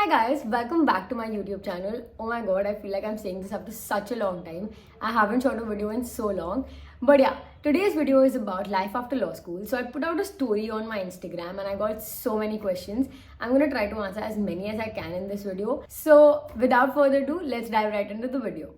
Hi guys, welcome back to my YouTube channel. Oh my god, I feel like I'm saying this after such a long time. I haven't shot a video in so long. But yeah, today's video is about life after law school. So I put out a story on my Instagram and I got so many questions. I'm gonna try to answer as many as I can in this video. So without further ado, let's dive right into the video.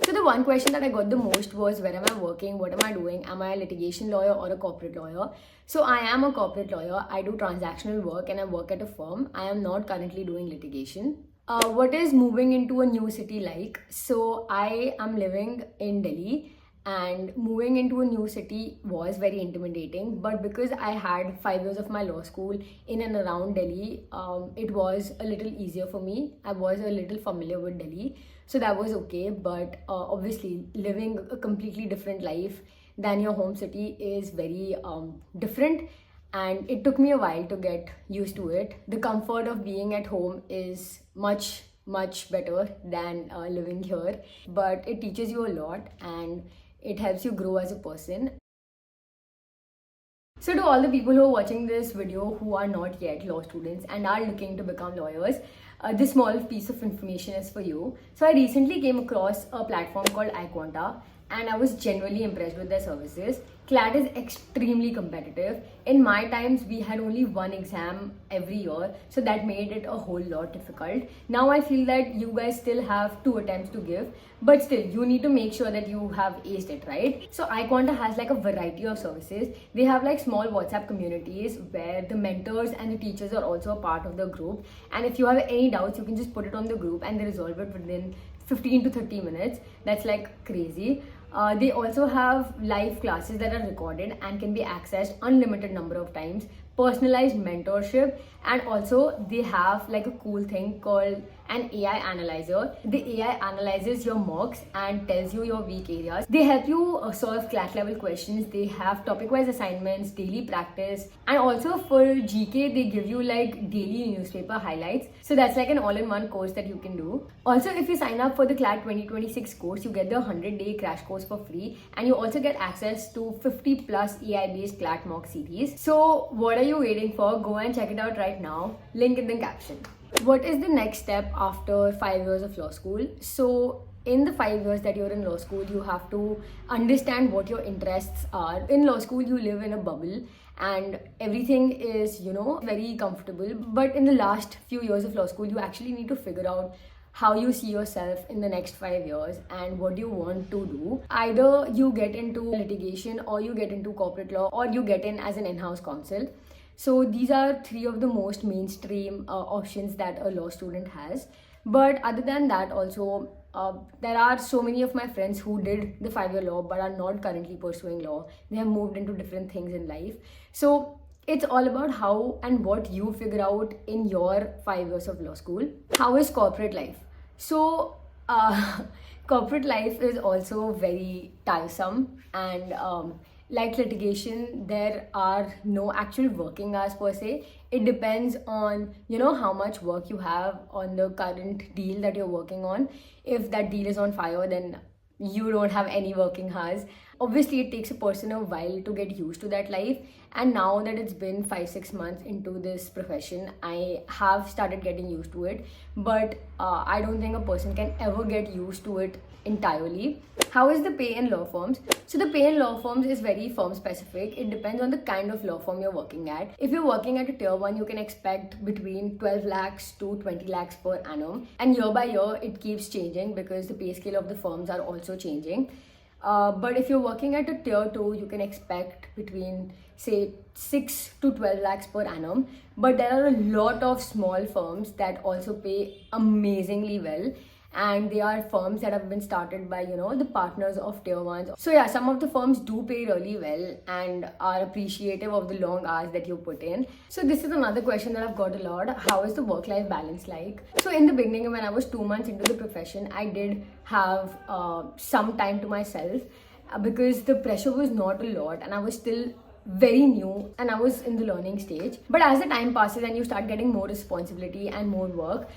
So the one question that I got the most was, where am I working? What am I doing? Am I a litigation lawyer or a corporate lawyer? So I am a corporate lawyer. I do transactional work and I work at a firm. I am not currently doing litigation. What is moving into a new city like? So I am living in Delhi, and moving into a new city was very intimidating, but because I had 5 years of my law school in and around Delhi, it was a little easier for me. I was a little familiar with Delhi, so that was okay. But obviously living a completely different life than your home city is very different, and it took me a while to get used to it. The comfort of being at home is much better than living here, but it teaches you a lot and it helps you grow as a person. So to all the people who are watching this video who are not yet law students and are looking to become lawyers, this small piece of information is for you. So I recently came across a platform called iQuanta and I was genuinely impressed with their services. CLAT is extremely competitive. In my times, we had only one exam every year, so that made it a whole lot difficult. Now I feel that you guys still have 2 attempts to give, but still you need to make sure that you have aced it, right? So iQuanta has like a variety of services. They have like small WhatsApp communities where the mentors and the teachers are also a part of the group, and if you have any doubts, you can just put it on the group and they resolve it within 15 to 30 minutes. That's like crazy. They also have live classes that are recorded and can be accessed unlimited number of times, personalized mentorship, and also they have like a cool thing called an AI analyzer. The AI analyzes your mocks and tells you your weak areas. They help you solve CLAT level questions. They have topic wise assignments, daily practice, and also for GK they give you like daily newspaper highlights. So that's like an all-in-one course that you can do. Also, if you sign up for the CLAT 2026 course, you get the 100-day crash course for free, and you also get access to 50 plus AI based CLAT mock series. So what are you waiting for? Go and check it out right now. Link in the caption. What is the next step after 5 years of law school? So in the 5 years that you're in law school, you have to understand what your interests are. In law school, you live in a bubble and everything is, very comfortable. But in the last few years of law school, you actually need to figure out how you see yourself in the next 5 years and what you want to do. Either you get into litigation, or you get into corporate law, or you get in as an in-house counsel. So these are 3 of the most mainstream options that a law student has. But other than that, also there are so many of my friends who did the 5-year law but are not currently pursuing law. They have moved into different things in life. So it's all about how and what you figure out in your 5 years of law school. How is corporate life? So corporate life is also very tiresome, and like litigation, there are no actual working hours per se. It depends on how much work you have on the current deal that you're working on. If that deal is on fire, then you don't have any working hours. Obviously it takes a person a while to get used to that life, and now that it's been 5-6 months into this profession, I have started getting used to it. But I don't think a person can ever get used to it entirely. How is the pay in law firms? So the pay in law firms is very firm specific. It depends on the kind of law firm you're working at. If you're working at a tier 1, you can expect between 12 lakhs to 20 lakhs per annum, and year by year it keeps changing because the pay scale of the firms are also changing. But if you're working at a tier 2, you can expect between say 6 to 12 lakhs per annum. But there are a lot of small firms that also pay amazingly well, and they are firms that have been started by the partners of tier 1s. So yeah, some of the firms do pay really well and are appreciative of the long hours that you put in. So this is another question that I've got a lot. How is the work-life balance like? So in the beginning, when I was 2 months into the profession, I did have some time to myself because the pressure was not a lot and I was still very new and I was in the learning stage. But as the time passes and you start getting more responsibility and more work,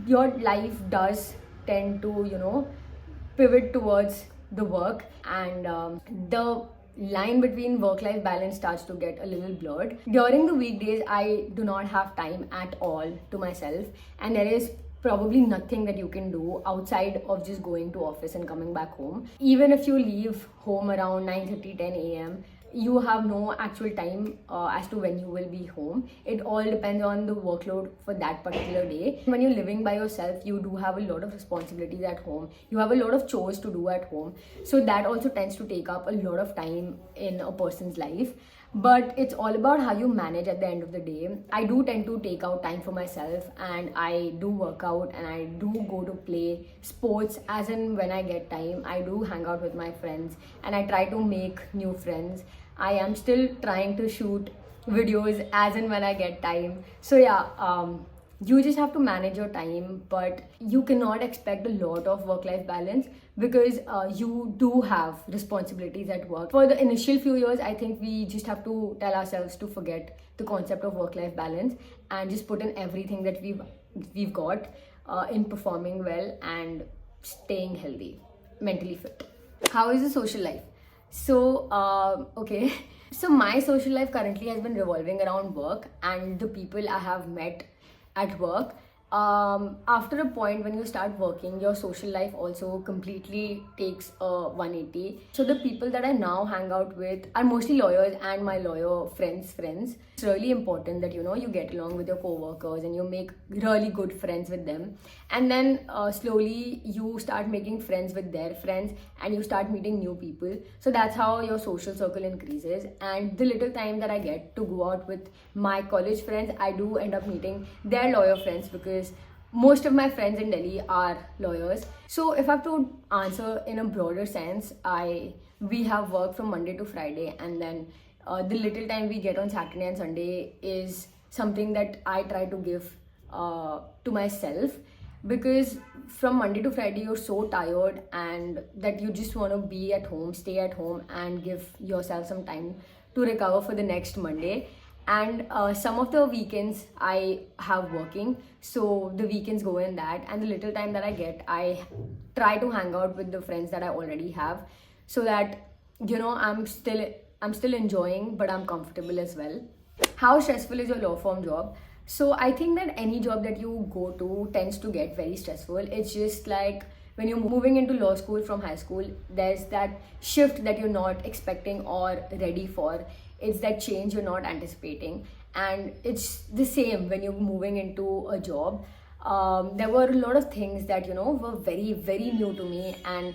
your life does tend to pivot towards the work, and the line between work-life balance starts to get a little blurred. During the weekdays, I do not have time at all to myself, and there is probably nothing that you can do outside of just going to office and coming back home. Even if you leave home around 9:30, 10 a.m., you have no actual time as to when you will be home. It all depends on the workload for that particular day. When you're living by yourself, you do have a lot of responsibilities at home. You have a lot of chores to do at home. So that also tends to take up a lot of time in a person's life. But it's all about how you manage at the end of the day. I do tend to take out time for myself, and I do work out, and I do go to play sports as in when I get time. I do hang out with my friends, and I try to make new friends. I am still trying to shoot videos as and when I get time. So yeah, you just have to manage your time, but you cannot expect a lot of work-life balance because you do have responsibilities at work. For the initial few years, I think we just have to tell ourselves to forget the concept of work-life balance and just put in everything that we've got in performing well and staying healthy, mentally fit. How is the social life? So, okay. So my social life currently has been revolving around work and the people I have met at work. After a point when you start working, your social life also completely takes a 180. So the people that I now hang out with are mostly lawyers and my lawyer friends. It's really important that you get along with your co-workers and you make really good friends with them, and then slowly you start making friends with their friends and you start meeting new people. So that's how your social circle increases, and the little time that I get to go out with my college friends, I do end up meeting their lawyer friends because most of my friends in Delhi are lawyers. So if I have to answer in a broader sense, we have work from Monday to Friday, and then the little time we get on Saturday and Sunday is something that I try to give to myself, because from Monday to Friday you're so tired and that you just want to be at home, stay at home and give yourself some time to recover for the next Monday. And some of the weekends I have working, so the weekends go in that, and the little time that I get, I try to hang out with the friends that I already have, so that I'm still enjoying, but I'm comfortable as well. How stressful is your law firm job? So I think that any job that you go to tends to get very stressful. It's just like when you're moving into law school from high school, there's that shift that you're not expecting or ready for. It's that change you're not anticipating, and it's the same when you're moving into a job. There were a lot of things that were very, very new to me, and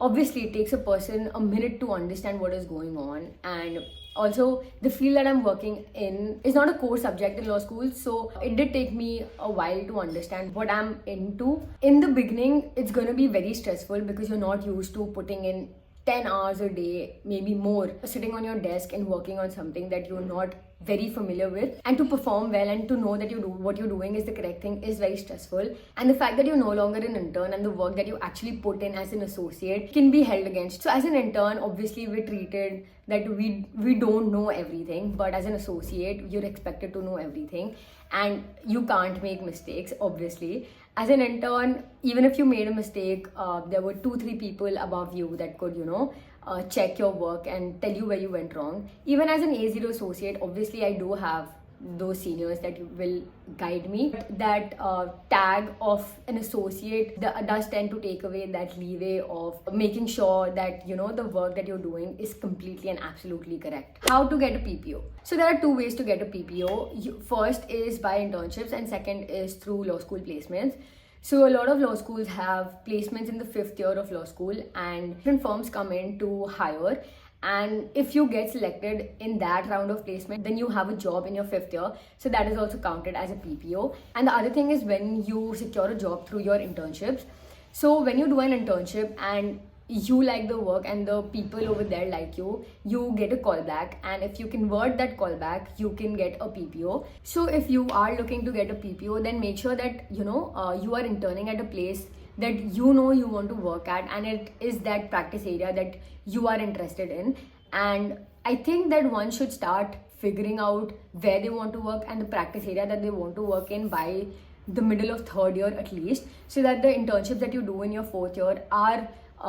obviously it takes a person a minute to understand what is going on. And also the field that I'm working in is not a core subject in law school, so it did take me a while to understand what I'm into. In the beginning, it's going to be very stressful because you're not used to putting in 10 hours a day, maybe more, sitting on your desk and working on something that you're not very familiar with, and to perform well and to know that what you're doing is the correct thing is very stressful. And the fact that you're no longer an intern and the work that you actually put in as an associate can be held against. So as an intern, obviously we're treated that we don't know everything, but as an associate you're expected to know everything and you can't make mistakes, obviously. As an intern, even if you made a mistake, there were 2-3 people above you that could check your work and tell you where you went wrong. Even as an A0 associate, obviously I do have those seniors that will guide me. That tag of an associate does tend to take away that leeway of making sure that the work that you're doing is completely and absolutely correct. How to get a PPO? So there are 2 ways to get a PPO. First is by internships and second is through law school placements. So a lot of law schools have placements in the 5th year of law school, and different firms come in to hire. And if you get selected in that round of placement, then you have a job in your 5th year. So that is also counted as a PPO. And the other thing is when you secure a job through your internships. So when you do an internship and you like the work and the people over there like you get a callback, and if you convert that callback, you can get a PPO. So if you are looking to get a PPO, then make sure that you are interning at a place that you want to work at, and it is that practice area that you are interested in. And I think that one should start figuring out where they want to work and the practice area that they want to work in by the middle of 3rd year at least, so that the internships that you do in your 4th year are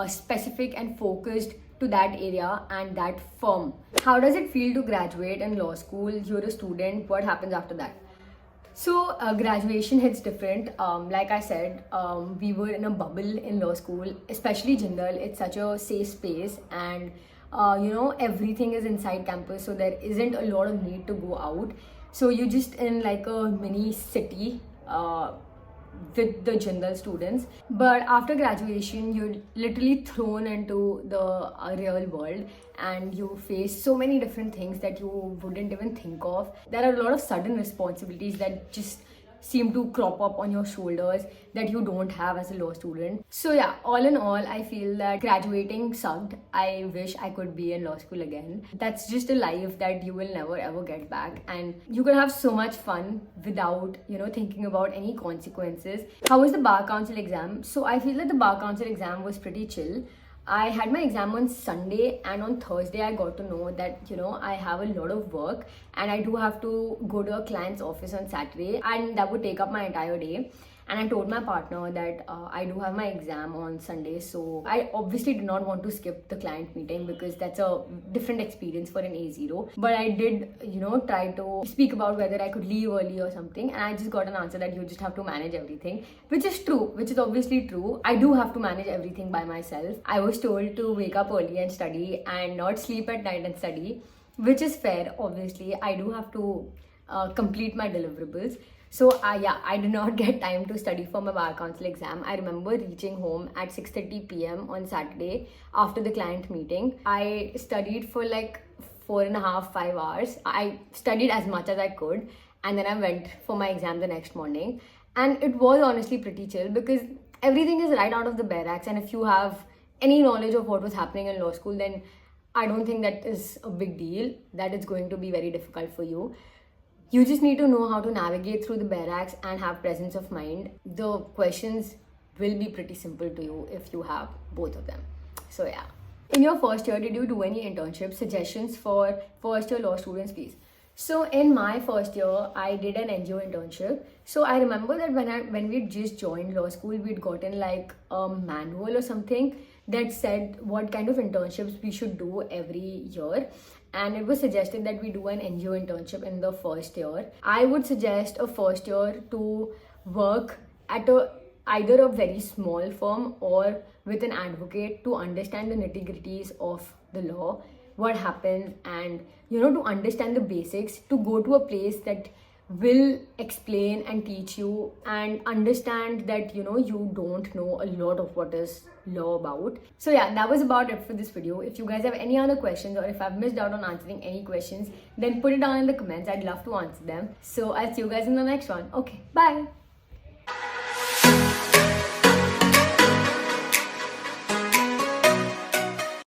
specific and focused to that area and that firm. How does it feel to graduate in law school? You're a student. What happens after that? So graduation hits different. Like I said, we were in a bubble in law school, especially Jindal. It's such a safe space, and everything is inside campus, so there isn't a lot of need to go out. So you're just in like a mini city. With the Jindal students, but after graduation you're literally thrown into the real world, and you face so many different things that you wouldn't even think of. There are a lot of sudden responsibilities that just seem to crop up on your shoulders that you don't have as a law student. So yeah, all in all, I feel that graduating sucked. I wish I could be in law school again. That's just a life that you will never ever get back, and you could have so much fun without thinking about any consequences. How was the bar council exam? So I feel that the bar council exam was pretty chill. I had my exam on Sunday, and on Thursday I got to know that I have a lot of work and I do have to go to a client's office on Saturday, and that would take up my entire day. And I told my partner that I do have my exam on Sunday, so I obviously did not want to skip the client meeting because that's a different experience for an A0. But I did, try to speak about whether I could leave early or something, and I just got an answer that you just have to manage everything, which is true, which is obviously true. I do have to manage everything by myself. I was told to wake up early and study and not sleep at night and study, which is fair. Obviously, I do have to complete my deliverables. So I did not get time to study for my bar council exam. I remember reaching home at 6:30 p.m. on Saturday after the client meeting. I studied for like 4.5-5 hours. I studied as much as I could, and then I went for my exam the next morning. And it was honestly pretty chill because everything is right out of the barracks, and if you have any knowledge of what was happening in law school, then I don't think that is a big deal, that it's going to be very difficult for you. You just need to know how to navigate through the barracks and have presence of mind. The questions will be pretty simple to you if you have both of them. So yeah. In your first year, did you do any internships? Suggestions for first year law students, please. So in my first year, I did an NGO internship. So I remember that when we just joined law school, we'd gotten like a manual or something that said what kind of internships we should do every year. And it was suggested that we do an NGO internship in the first year. I would suggest a first year to work at either a very small firm or with an advocate to understand the nitty-gritties of the law, what happens, and to understand the basics, to go to a place that will explain and teach you and understand that you don't know a lot of what is law about. So yeah, that was about it for this video. If you guys have any other questions, or if I've missed out on answering any questions, then put it down in the comments. I'd love to answer them. So I'll see you guys in the next one. Okay, bye.